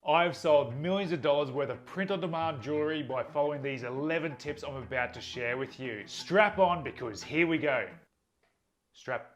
I've sold millions of dollars worth of print-on-demand jewelry by following these 11 tips I'm about to share with you. Strap on because here we go. Strap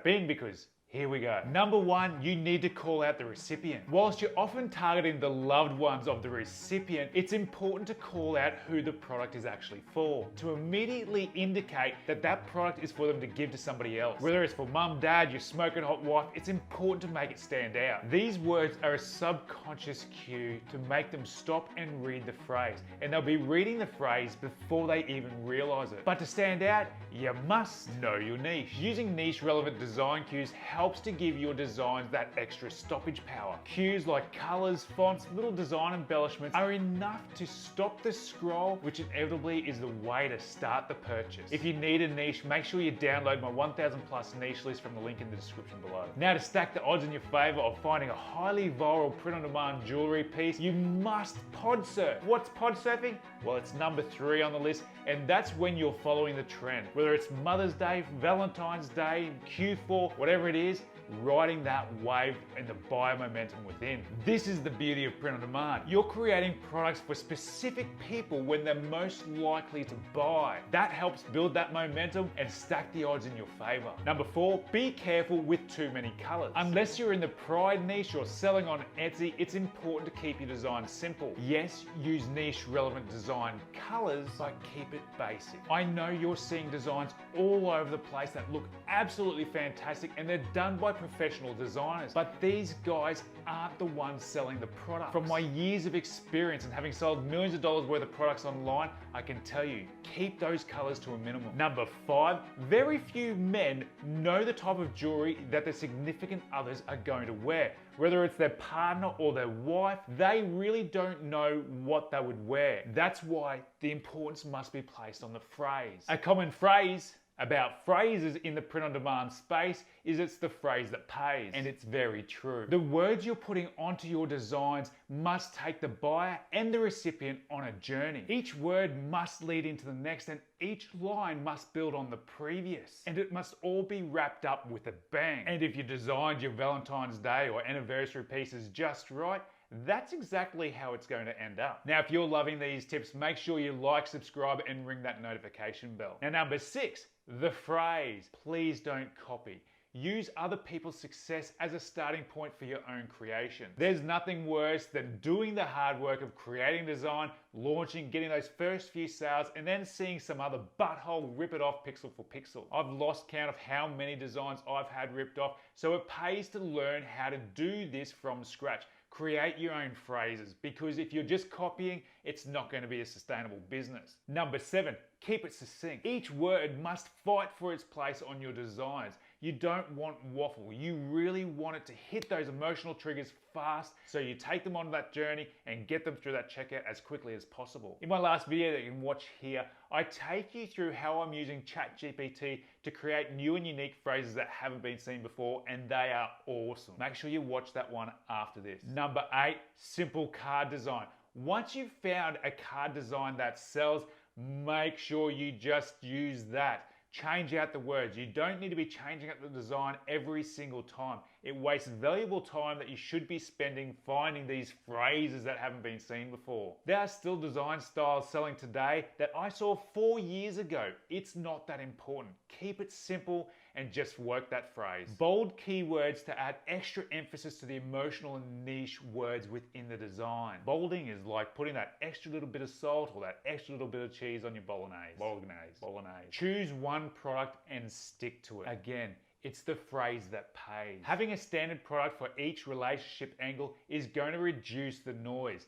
in because here we go. Number one, you need to call out the recipient. Whilst you're often targeting the loved ones of the recipient, it's important to call out who the product is actually for, to immediately indicate that that product is for them to give to somebody else. Whether it's for mum, dad, your smoking hot wife, it's important to make it stand out. These words are a subconscious cue to make them stop and read the phrase, and they'll be reading the phrase before they even realize it. But to stand out, you must know your niche. Using niche relevant design cues helps to give your designs that extra stoppage power. Cues like colors, fonts, little design embellishments are enough to stop the scroll, which inevitably is the way to start the purchase. If you need a niche, make sure you download my 1000 plus niche list from the link in the description below. Now, to stack the odds in your favor of finding a highly viral print-on-demand jewelry piece, you must pod surf. What's pod surfing? Well, it's number 3 on the list, and that's when you're following the trend. Whether it's Mother's Day, Valentine's Day, Q4, whatever it is, riding that wave and the buyer momentum within. This is the beauty of print on demand. You're creating products for specific people when they're most likely to buy. That helps build that momentum and stack the odds in your favor. Number 4, be careful with too many colors. Unless you're in the pride niche or selling on Etsy, it's important to keep your design simple. Yes, use niche relevant design colors, but keep it basic. I know you're seeing designs all over the place that look absolutely fantastic, and they're done by professional designers, but these guys aren't the ones selling the product. From my years of experience and having sold millions of dollars worth of products online, I can tell you, keep those colors to a minimum. Number 5, very few men know the type of jewelry that their significant others are going to wear. Whether it's their partner or their wife, they really don't know what they would wear. That's why the importance must be placed on the phrase. A common phrase about phrases in the print-on-demand space is it's the phrase that pays, and it's very true. The words you're putting onto your designs must take the buyer and the recipient on a journey. Each word must lead into the next, and each line must build on the previous, and it must all be wrapped up with a bang. And if you designed your Valentine's Day or anniversary pieces just right, that's exactly how it's going to end up. Now, if you're loving these tips, make sure you like, subscribe, and ring that notification bell. Now, number 6, the phrase. Please don't copy. Use other people's success as a starting point for your own creation. There's nothing worse than doing the hard work of creating design, launching, getting those first few sales, and then seeing some other butthole rip it off pixel for pixel. I've lost count of how many designs I've had ripped off, so it pays to learn how to do this from scratch. Create your own phrases, because if you're just copying, it's not going to be a sustainable business. Number 7, keep it succinct. Each word must fight for its place on your designs. You don't want waffle. You really want it to hit those emotional triggers fast, so you take them on that journey and get them through that checkout as quickly as possible. In my last video that you can watch here, I take you through how I'm using ChatGPT to create new and unique phrases that haven't been seen before, and they are awesome. Make sure you watch that one after this. Number 8, simple card design. Once you've found a card design that sells, make sure you just use that. Change out the words. You don't need to be changing up the design every single time. It wastes valuable time that you should be spending finding these phrases that haven't been seen before. There are still design styles selling today that I saw 4 years ago. It's not that important. Keep it simple and just work that phrase. Bold keywords to add extra emphasis to the emotional and niche words within the design. Bolding is like putting that extra little bit of salt or that extra little bit of cheese on your bolognese. Bolognese. Choose one product and stick to it. Again, it's the phrase that pays. Having a standard product for each relationship angle is going to reduce the noise.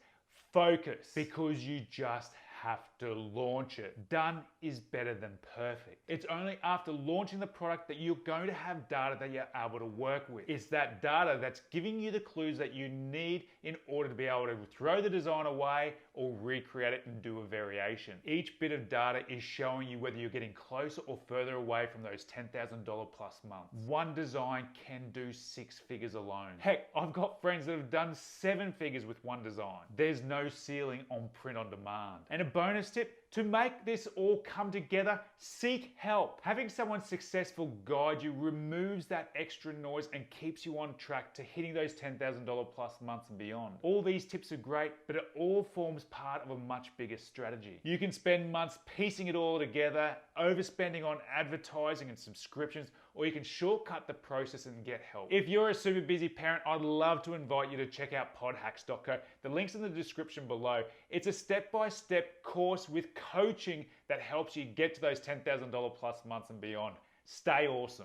Focus, because you just have to launch it. Done is better than perfect. It's only after launching the product that you're going to have data that you're able to work with. It's that data that's giving you the clues that you need in order to be able to throw the design away or recreate it and do a variation. Each bit of data is showing you whether you're getting closer or further away from those $10,000 plus months. One design can do 6 figures alone. Heck, I've got friends that have done 7 figures with one design. There's no ceiling on print on demand. And a a bonus tip, to make this all come together, seek help. Having someone successful guide you removes that extra noise and keeps you on track to hitting those $10,000 plus months and beyond. All these tips are great, but it all forms part of a much bigger strategy. You can spend months piecing it all together, overspending on advertising and subscriptions, or you can shortcut the process and get help. If you're a super busy parent, I'd love to invite you to check out PODHacks.co. The link's in the description below. It's a step-by-step course with coaching that helps you get to those $10,000 plus months and beyond. Stay awesome.